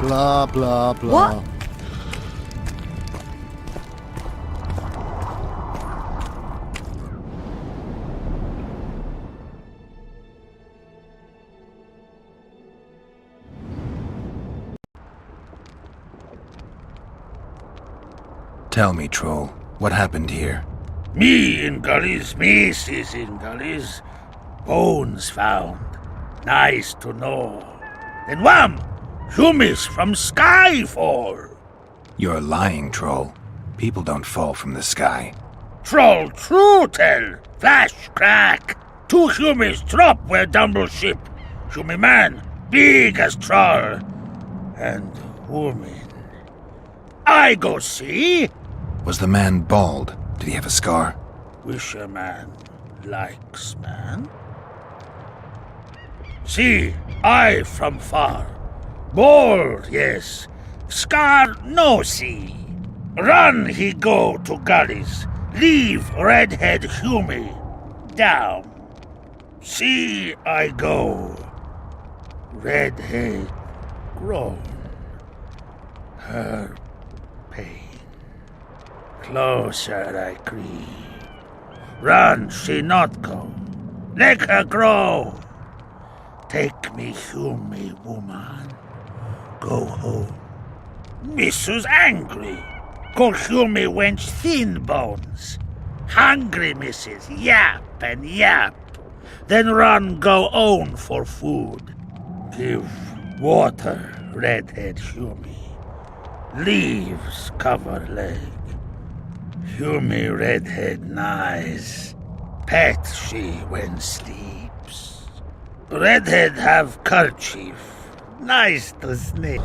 Blah, blah, blah. What? Tell me, Troll, what happened here? Me in gullies, Macy's in gullies. Bones found. Nice to know. Then wham! Humis from Skyfall. You're lying, Troll. People don't fall from the sky. Troll true tell. Flash crack. 2 Humis drop where dumble ship. Humi man, big as troll. And woman. I go see. Was the man bald? Did he have a scar? Wish a man likes man. See, I from far. Bald, yes. Scar no see. Run he go to gullies. Leave redhead Humi down. See I go. Redhead grown. Her pain. Closer I creep. Run she not go. Let her grow. Take me Humi woman. Go home. Missus angry. Call Humi wench thin bones. Hungry missus yap and yap. Then run go own for food. Give water redhead Humi. Leaves cover leg. Humi redhead nice. Pet she when sleeps. Redhead have kerchief. Nice to sniff.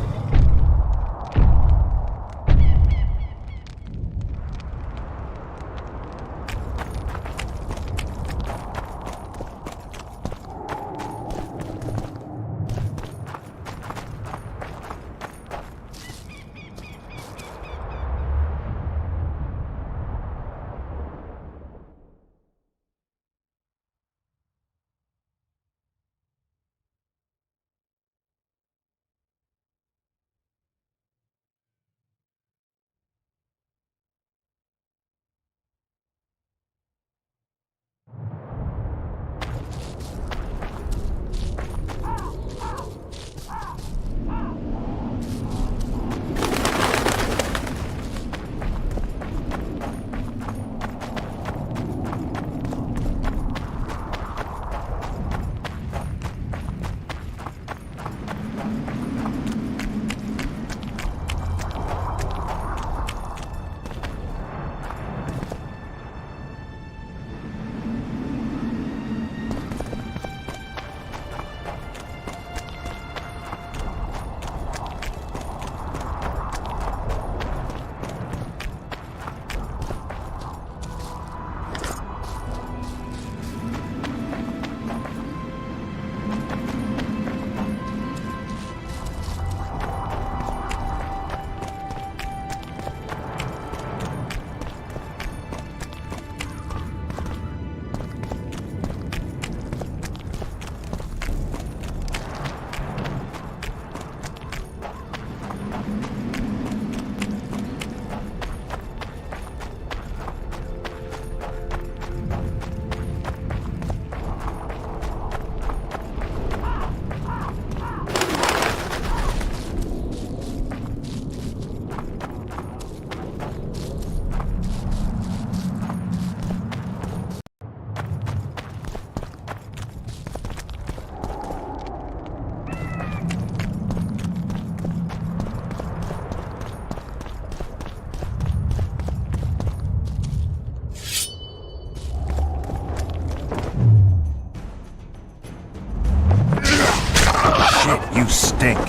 You stink.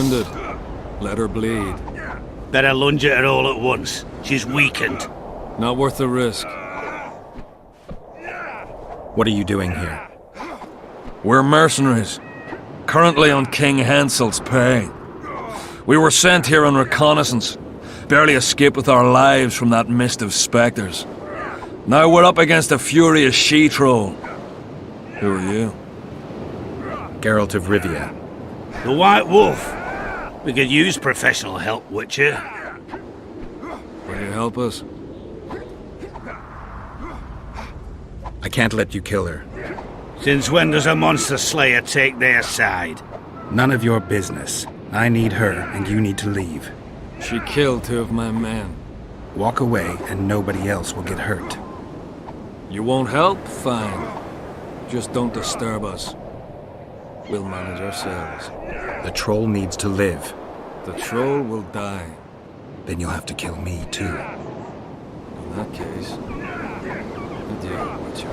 wounded. Let her bleed. Better lunge at her all at once. She's weakened. Not worth the risk. What are you doing here? We're mercenaries. Currently on King Hansel's pay. We were sent here on reconnaissance. Barely escaped with our lives from that mist of spectres. Now we're up against a furious she-troll. Who are you? Geralt of Rivia. The White Wolf. We could use professional help, Witcher. Will you help us? I can't let you kill her. Since when does a monster slayer take their side? None of your business. I need her, and you need to leave. She killed 2 of my men. Walk away, and nobody else will get hurt. You won't help? Fine. Just don't disturb us. We'll manage ourselves. The troll needs to live. The troll will die. Then you'll have to kill me, too. In that case, adieu, Witcher.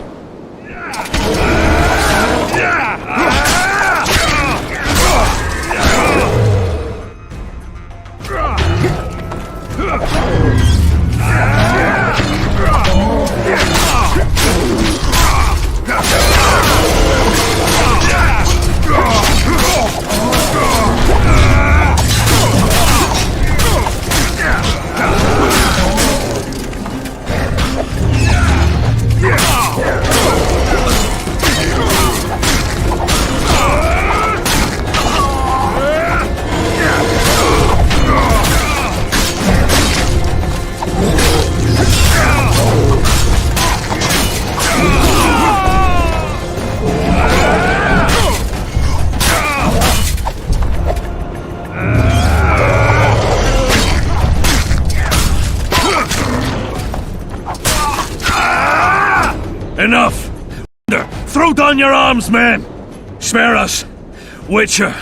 Enough! Throw down your arms, men! Spare us! Witcher,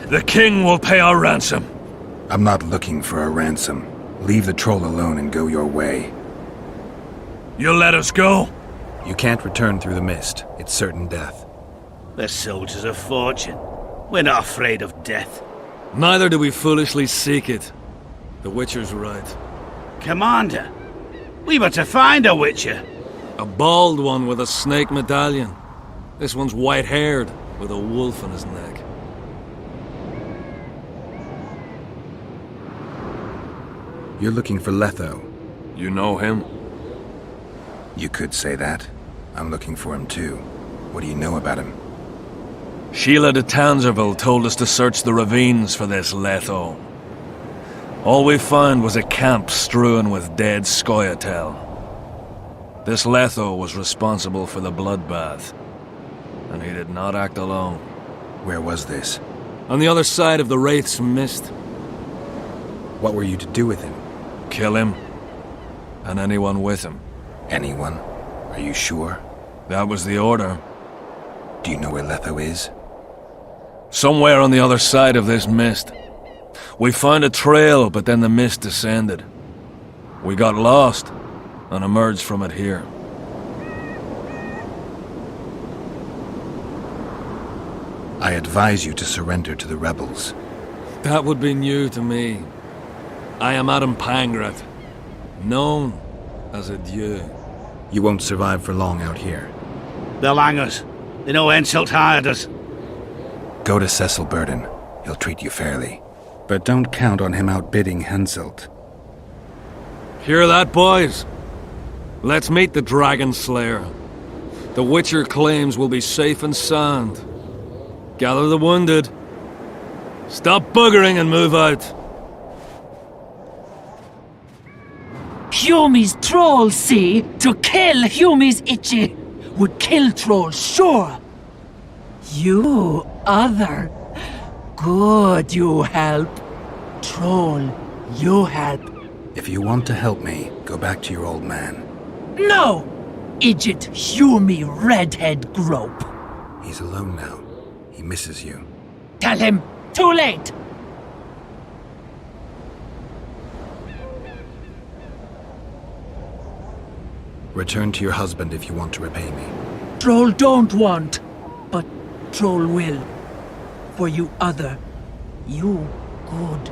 the king will pay our ransom. I'm not looking for a ransom. Leave the troll alone and go your way. You'll let us go? You can't return through the mist. It's certain death. We're soldiers of fortune. We're not afraid of death. Neither do we foolishly seek it. The Witcher's right. Commander, we were to find a Witcher. A bald one with a snake medallion. This one's white-haired, with a wolf on his neck. You're looking for Letho. You know him? You could say that. I'm looking for him too. What do you know about him? Sheila de Tanserville told us to search the ravines for this Letho. All we found was a camp strewn with dead Scoia'tael. This Letho was responsible for the bloodbath, and he did not act alone. Where was this? On the other side of the Wraith's mist. What were you to do with him? Kill him, and anyone with him. Anyone? Are you sure? That was the order. Do you know where Letho is? Somewhere on the other side of this mist. We found a trail, but then the mist descended. We got lost, and emerged from it here. I advise you to surrender to the rebels. That would be new to me. I am Adam Pangrat, known as a Dieu. You won't survive for long out here. They'll hang us. They know Henselt hired us. Go to Cecil Burden. He'll treat you fairly. But don't count on him outbidding Henselt. Hear that, boys? Let's meet the Dragon Slayer. The Witcher claims we'll be safe and sound. Gather the wounded. Stop buggering and move out. Humi's troll, see? To kill Humi's itchy would kill trolls, sure. You, other. Good, you help. Troll, you help. If you want to help me, go back to your old man. No! Idjit Humi redhead grope. He's alone now. He misses you. Tell him, too late! Return to your husband if you want to repay me. Troll don't want, but Troll will. For you other. You good.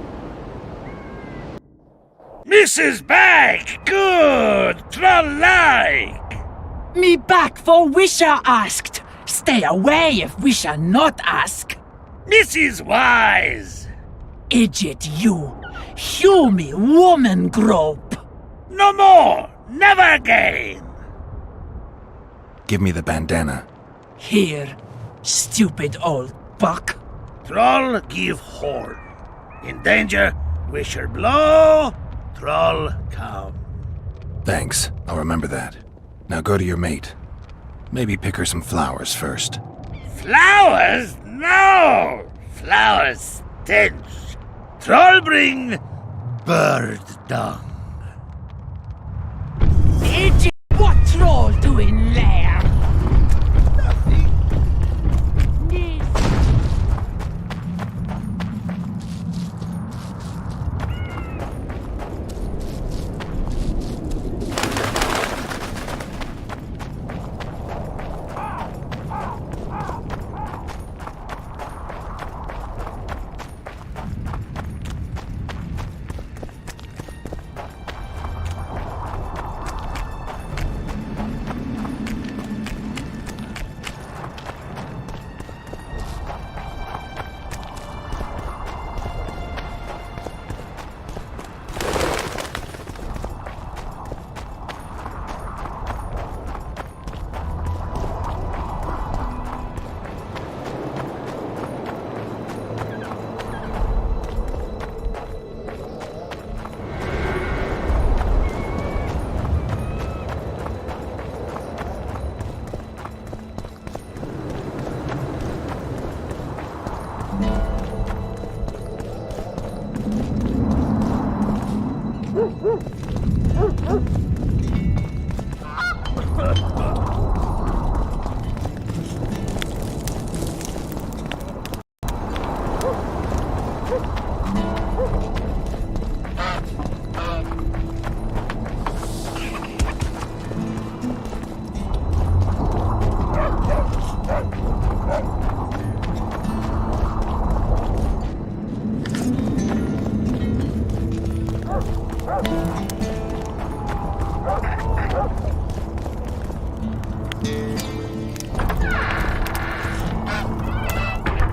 Mrs. Back! Good! Troll-like! Me back for Wisha asked. Stay away if Wisha not ask. Mrs. Wise! Idiot you. Hew me woman grope. No more! Never again! Give me the bandana. Here, stupid old buck. Troll give horn. In danger, Wisher blow, Troll come. Thanks. I'll remember that. Now go to your mate. Maybe pick her some flowers first. Flowers? No! Flowers stench. Troll bring bird dung. Idiot, what troll doing there? Nothing.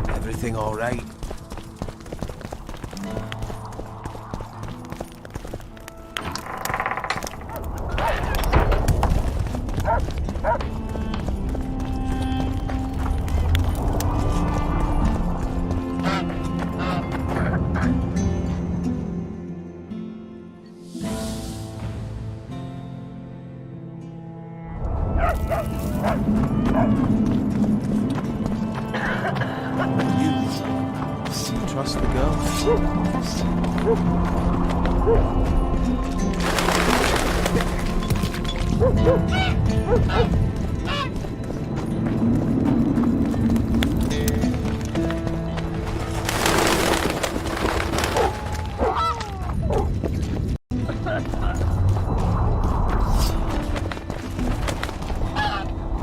Everything all right? Trust the girl.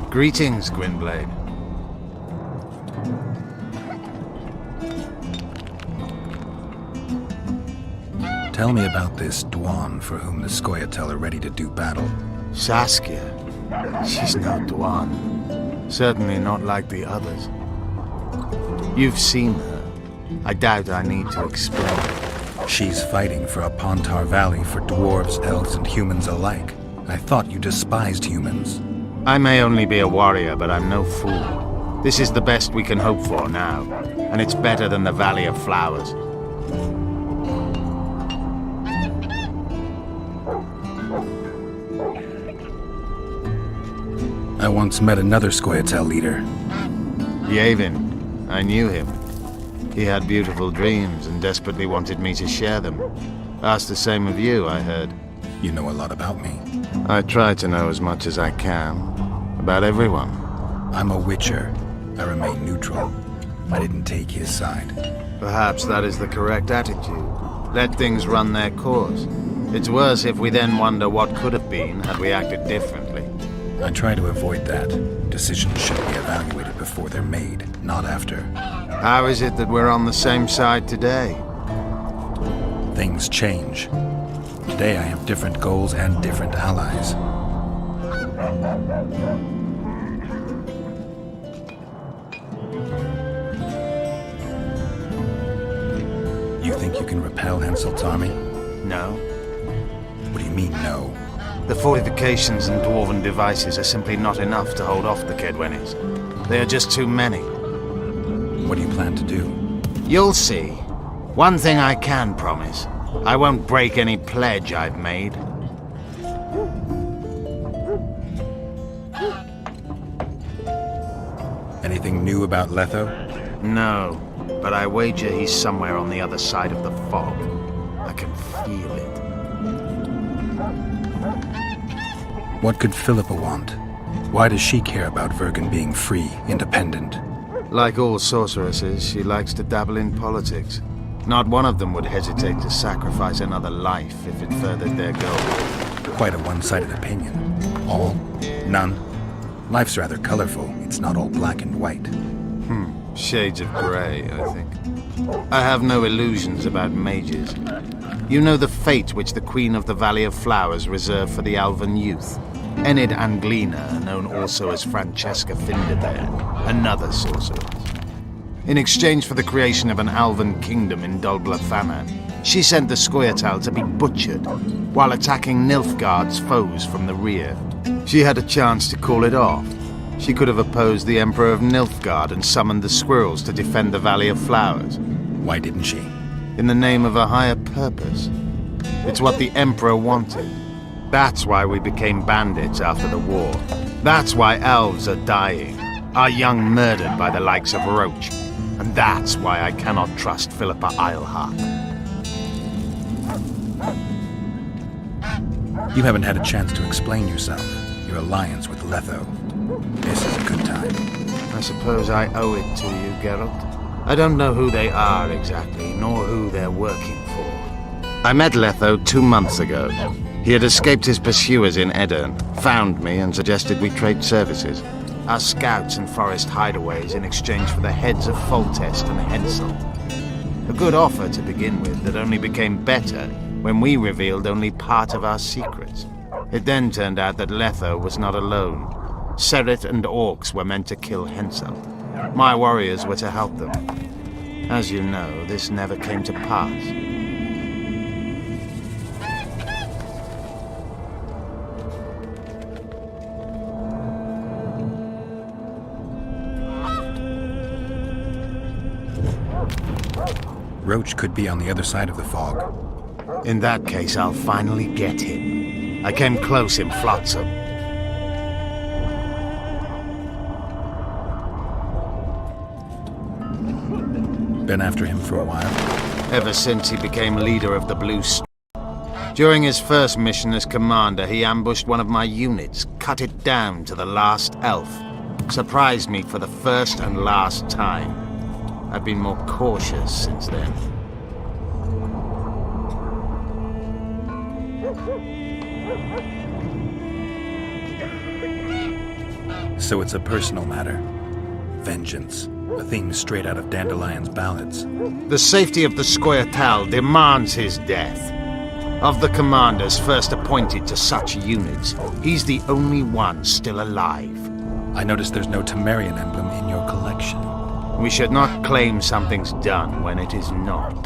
Greetings, Gwynblade. Tell me about this Dwan for whom the Scoia'tael are ready to do battle. Saskia. She's no Dwan. Certainly not like the others. You've seen her. I doubt I need to explain. She's fighting for a Pontar Valley for dwarves, elves, and humans alike. I thought you despised humans. I may only be a warrior, but I'm no fool. This is the best we can hope for now, and it's better than the Valley of Flowers. I once met another Scoia'tael leader. Yavin. I knew him. He had beautiful dreams and desperately wanted me to share them. Asked the same of you, I heard. You know a lot about me. I try to know as much as I can. About everyone. I'm a witcher. I remain neutral. I didn't take his side. Perhaps that is the correct attitude. Let things run their course. It's worse if we then wonder what could have been had we acted differently. I try to avoid that. Decisions should be evaluated before they're made, not after. How is it that we're on the same side today? Things change. Today I have different goals and different allies. You think you can repel Henselt's army? No. What do you mean, no? The fortifications and dwarven devices are simply not enough to hold off the Kedwenis. They are just too many. What do you plan to do? You'll see. One thing I can promise. I won't break any pledge I've made. Anything new about Letho? No, but I wager he's somewhere on the other side of the fog. I can feel it. What could Philippa want? Why does she care about Vergen being free, independent? Like all sorceresses, she likes to dabble in politics. Not one of them would hesitate to sacrifice another life if it furthered their goal. Quite a one-sided opinion. All? None? Life's rather colorful. It's not all black and white. Shades of grey, I think. I have no illusions about mages. You know the fate which the Queen of the Valley of Flowers reserved for the Alvan youth. Enid Anglina, known also as Francesca Finderbear, another sorceress. In exchange for the creation of an Alvan kingdom in Dulblathana, she sent the Scoia'tael to be butchered while attacking Nilfgaard's foes from the rear. She had a chance to call it off. She could have opposed the Emperor of Nilfgaard and summoned the squirrels to defend the Valley of Flowers. Why didn't she? In the name of a higher purpose. It's what the Emperor wanted. That's why we became bandits after the war. That's why elves are dying, our young murdered by the likes of Roach. And that's why I cannot trust Philippa Eilhart. You haven't had a chance to explain yourself. Your alliance with Letho. This is a good time. I suppose I owe it to you, Geralt. I don't know who they are exactly, nor who they're working for. I met Letho 2 months ago. He had escaped his pursuers in Edirn, found me and suggested we trade services. Our scouts and forest hideaways in exchange for the heads of Foltest and Hensel. A good offer to begin with that only became better when we revealed only part of our secrets. It then turned out that Letho was not alone. Seret and orcs were meant to kill Hensel. My warriors were to help them. As you know, this never came to pass. Roach could be on the other side of the fog. In that case, I'll finally get him. I came close in Flotsam. Been after him for a while? Ever since he became leader of the Blue During his first mission as commander, he ambushed one of my units, cut it down to the last elf. Surprised me for the first and last time. I've been more cautious since then. So it's a personal matter. Vengeance. A theme straight out of Dandelion's ballads. The safety of the Scoia'tael demands his death. Of the commanders first appointed to such units, he's the only one still alive. I noticed there's no Temerian emblem in your collection. We should not claim something's done when it is not.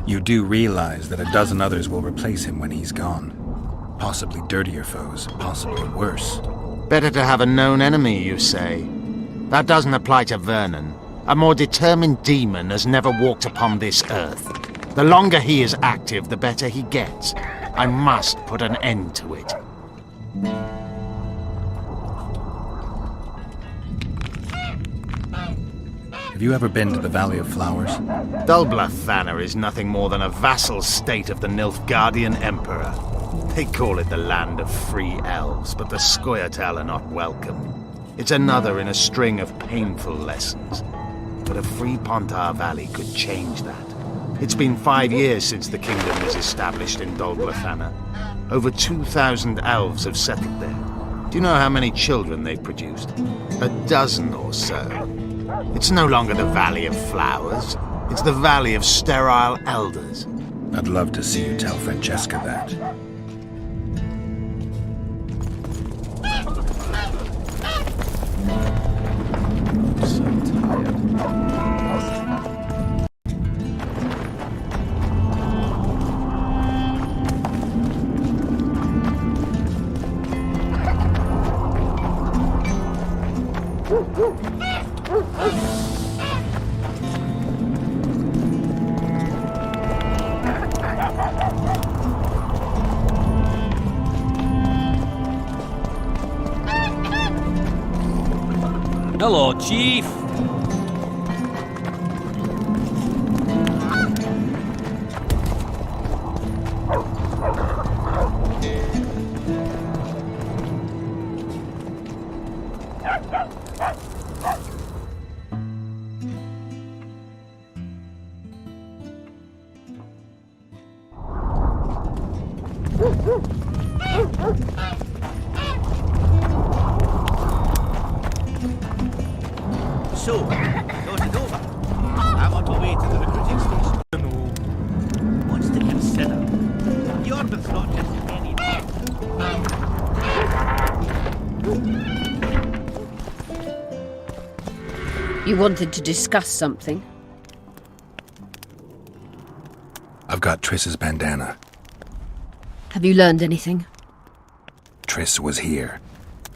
You do realize that a dozen others will replace him when he's gone. Possibly dirtier foes, possibly worse. Better to have a known enemy, you say? That doesn't apply to Vernon. A more determined demon has never walked upon this earth. The longer he is active, the better he gets. I must put an end to it. Have you ever been to the Valley of Flowers? Dulblathana is nothing more than a vassal state of the Nilfgaardian Emperor. They call it the land of free elves, but the Scoia'tael are not welcome. It's another in a string of painful lessons. But a free Pontar Valley could change that. It's been 5 years since the kingdom was established in Dulblathana. Over 2,000 elves have settled there. Do you know how many children they've produced? A dozen or so. It's no longer the Valley of Flowers. It's the Valley of Sterile Elders. I'd love to see you tell Francesca that. Hello, Chief. So, yours is over. I'm on my way to the recruiting station. No. Wants to consider. Jordan's not just any... You wanted to discuss something? I've got Triss's bandana. Have you learned anything? Triss was here.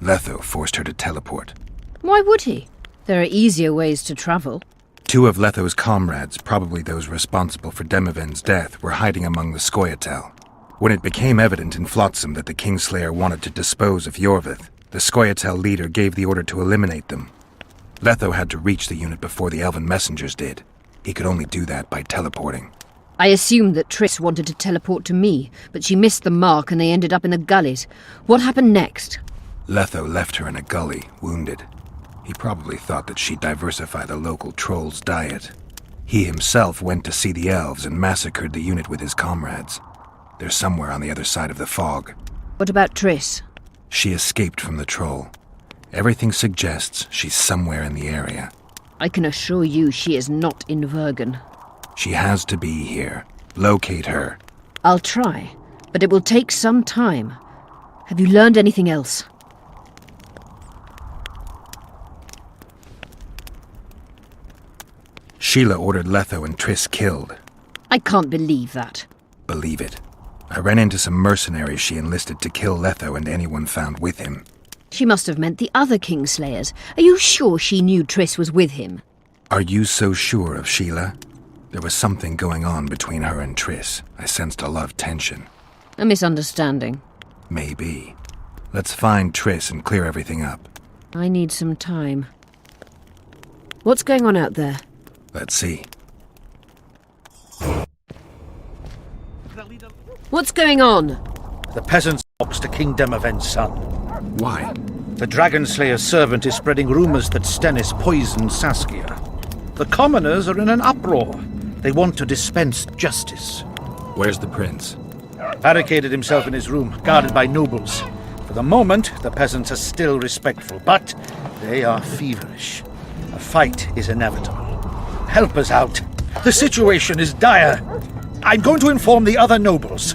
Letho forced her to teleport. Why would he? There are easier ways to travel. Two of Letho's comrades, probably those responsible for Demoven's death, were hiding among the Scoia'tael. When it became evident in Flotsam that the Kingslayer wanted to dispose of Yorvith, the Scoia'tael leader gave the order to eliminate them. Letho had to reach the unit before the Elven messengers did. He could only do that by teleporting. I assumed that Triss wanted to teleport to me, but she missed the mark and they ended up in the gullies. What happened next? Letho left her in a gully, wounded. He probably thought that she'd diversify the local trolls' diet. He himself went to see the elves and massacred the unit with his comrades. They're somewhere on the other side of the fog. What about Triss? She escaped from the troll. Everything suggests she's somewhere in the area. I can assure you she is not in Vergen. She has to be here. Locate her. I'll try, but it will take some time. Have you learned anything else? Sheila ordered Letho and Triss killed. I can't believe that. Believe it. I ran into some mercenaries she enlisted to kill Letho and anyone found with him. She must have meant the other Kingslayers. Are you sure she knew Triss was with him? Are you so sure of Sheila? There was something going on between her and Triss. I sensed a lot of tension. A misunderstanding. Maybe. Let's find Triss and clear everything up. I need some time. What's going on out there? Let's see. What's going on? The peasants talks to King Demoven's son. Why? The Dragonslayer's servant is spreading rumors that Stennis poisoned Saskia. The commoners are in an uproar. They want to dispense justice. Where's the prince? Barricaded himself in his room, guarded by nobles. For the moment, the peasants are still respectful, but they are feverish. A fight is inevitable. Help us out. The situation is dire. I'm going to inform the other nobles.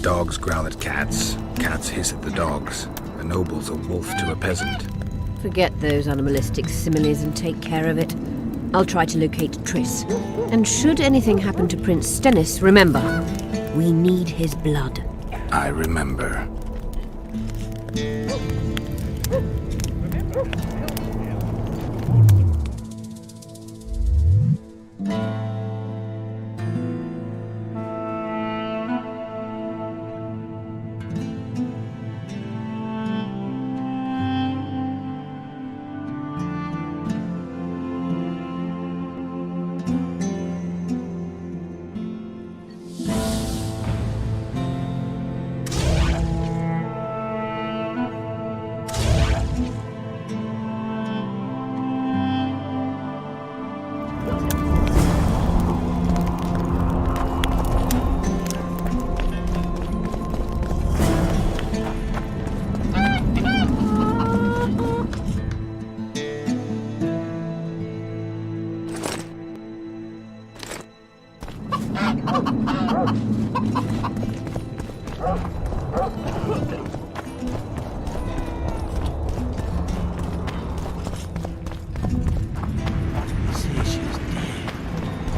Dogs growl at cats. Cats hiss at the dogs. A noble's a wolf to a peasant. Forget those animalistic similes and take care of it. I'll try to locate Triss. And should anything happen to Prince Stennis, remember, we need his blood. I remember.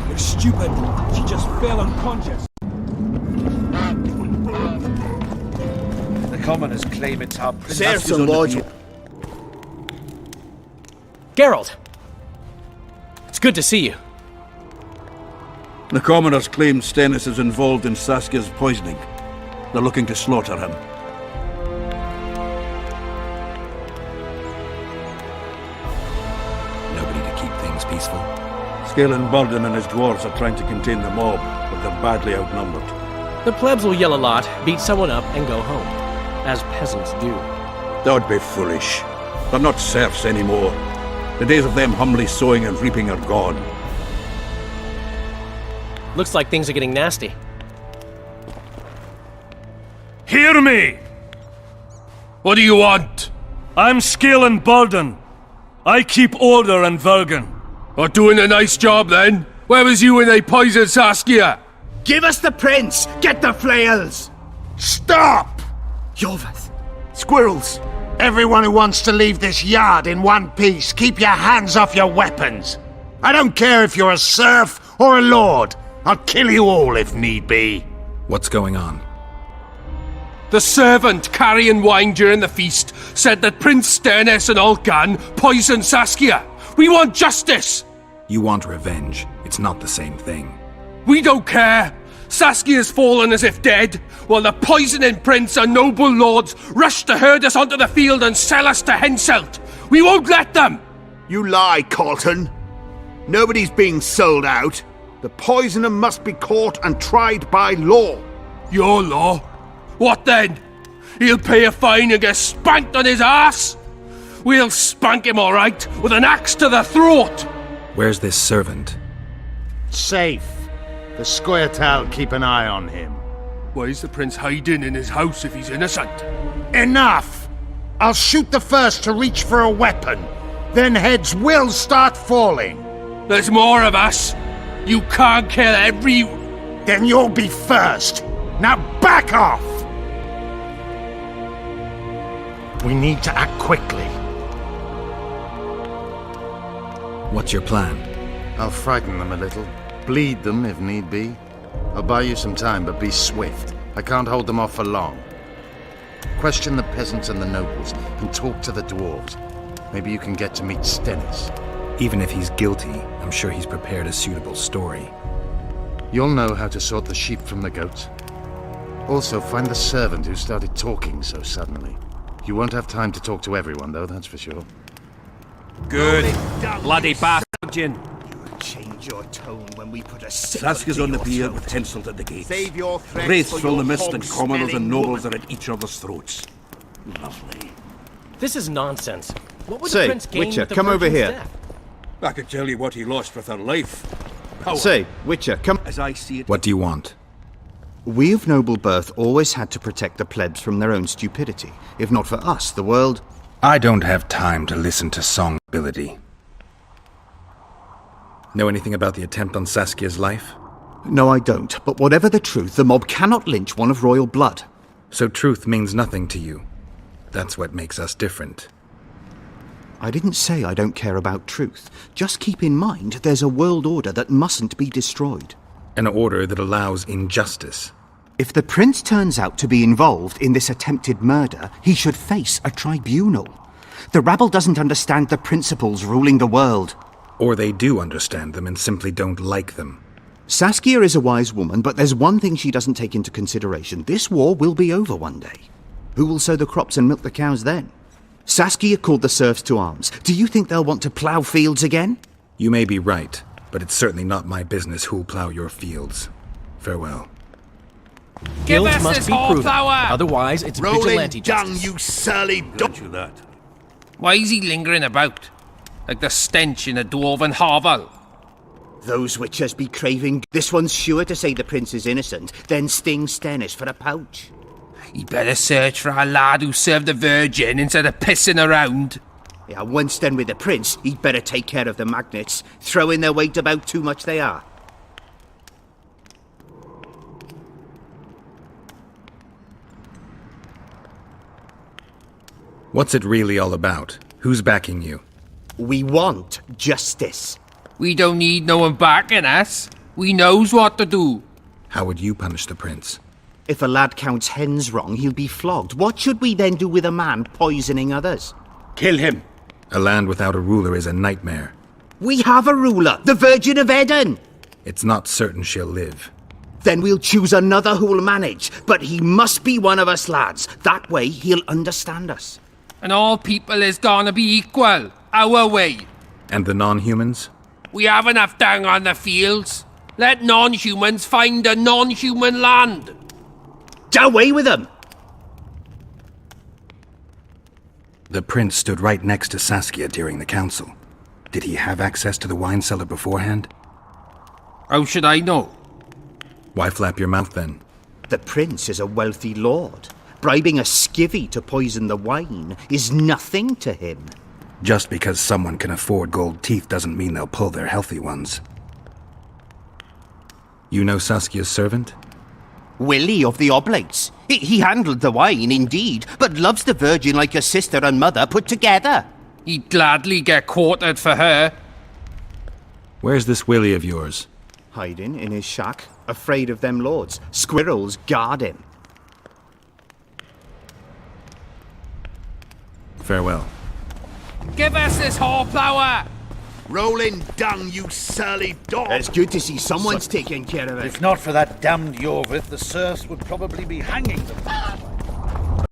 You're stupid. She just fell unconscious. The commoners claim it's our princess. Serve some lodge. Geralt! It's good to see you. The commoners claim Stennis is involved in Saskia's poisoning. They're looking to slaughter him. Nobody to keep things peaceful. Scalen Burden and his dwarves are trying to contain the mob, but they're badly outnumbered. The plebs will yell a lot, beat someone up, and go home. As peasants do. That would be foolish. They're not serfs anymore. The days of them humbly sowing and reaping are gone. Looks like things are getting nasty. Hear me! What do you want? I'm Scalen Burden. I keep order in Vergen. Or doing a nice job then? Where was you when they poisoned Saskia? Give us the prince! Get the flails! Stop! Yorvith! Squirrels! Everyone who wants to leave this yard in one piece, keep your hands off your weapons. I don't care if you're a serf or a lord. I'll kill you all if need be. What's going on? The servant carrying wine during the feast said that Prince Stennis and Olcan poisoned Saskia. We want justice! You want revenge. It's not the same thing. We don't care. Saskia's fallen as if dead, while the poisoning prince and noble lords rush to herd us onto the field and sell us to Henselt. We won't let them! You lie, Colton. Nobody's being sold out. The poisoner must be caught and tried by law. Your law? What then? He'll pay a fine and get spanked on his ass? We'll spank him all right, with an axe to the throat! Where's this servant? Safe. The Scoia'tael keep an eye on him. Why is the prince hiding in his house if he's innocent? Enough! I'll shoot the first to reach for a weapon. Then heads will start falling. There's more of us. You can't kill every... Then you'll be first. Now back off! We need to act quickly. What's your plan? I'll frighten them a little. Bleed them if need be. I'll buy you some time, but be swift. I can't hold them off for long. Question the peasants and the nobles, and talk to the dwarves. Maybe you can get to meet Stennis. Even if he's guilty, I'm sure he's prepared a suitable story. You'll know how to sort the sheep from the goats. Also, find the servant who started talking so suddenly. You won't have time to talk to everyone, though, that's for sure. Good. Bloody bastard. Change your tone when we put a Saskia's on the pier with Henselt at the gates. Save your threats Wraiths for fill your the mist and commoners and hog-smelling nobles woman. are at each other's throats. Lovely. This is nonsense. What would Say, the prince gain Witcher, with the come over virgin's here. death? I could tell you what he lost with her life. Power. Say, Witcher, come... As I see it... What do you want? We of noble birth always had to protect the plebs from their own stupidity. If not for us, the world... I don't have time to listen to song ability. Know anything about the attempt on Saskia's life? No, I don't. But whatever the truth, the mob cannot lynch one of royal blood. So truth means nothing to you. That's what makes us different. I didn't say I don't care about truth. Just keep in mind there's a world order that mustn't be destroyed. An order that allows injustice. If the prince turns out to be involved in this attempted murder, he should face a tribunal. The rabble doesn't understand the principles ruling the world. Or they do understand them and simply don't like them. Saskia is a wise woman, but there's one thing she doesn't take into consideration. This war will be over one day. Who will sow the crops and milk the cows then? Saskia called the serfs to arms. Do you think they'll want to plough fields again? You may be right, but it's certainly not my business who'll plough your fields. Farewell. Guilt us must this be proven. whorepower! Otherwise, it's Rolling vigilante dung, justice. you surly Don't you that? Why is he lingering about? Like the stench in a dwarven hovel? Those witchers be craving. This one's sure to say the prince is innocent, then sting Stennis for a pouch. He'd better search for a lad who served the Virgin instead of pissing around. Yeah, once done with the prince, he'd better take care of the magnets. Throwing their weight about too much they are. What's it really all about? Who's backing you? We want justice. We don't need no one backing us. We knows what to do. How would you punish the prince? If a lad counts hens wrong, he'll be flogged. What should we then do with a man poisoning others? Kill him. A land without a ruler is a nightmare. We have a ruler, the Virgin of Eden. It's not certain she'll live. Then we'll choose another who'll manage. But he must be one of us lads. That way he'll understand us. And all people is gonna be equal, our way. And the non-humans? We have enough down on the fields. Let non-humans find a non-human land. Away with them! The prince stood right next to Saskia during the council. Did he have access to the wine cellar beforehand? How should I know? Why flap your mouth then? The prince is a wealthy lord. Bribing a skivvy to poison the wine is nothing to him. Just because someone can afford gold teeth doesn't mean they'll pull their healthy ones. You know Saskia's servant? Willie of the Oblates. He handled the wine, indeed, but loves the Virgin like a sister and mother put together. He'd gladly get quartered for her. Where's this Willie of yours? Hiding in his shack, afraid of them lords. Squirrels guard him. Farewell. Give us this horsepower! Rolling dung, you surly dog! It's good to see someone's taking care of it. If not for that damned Yorvith, the serfs would probably be hanging them.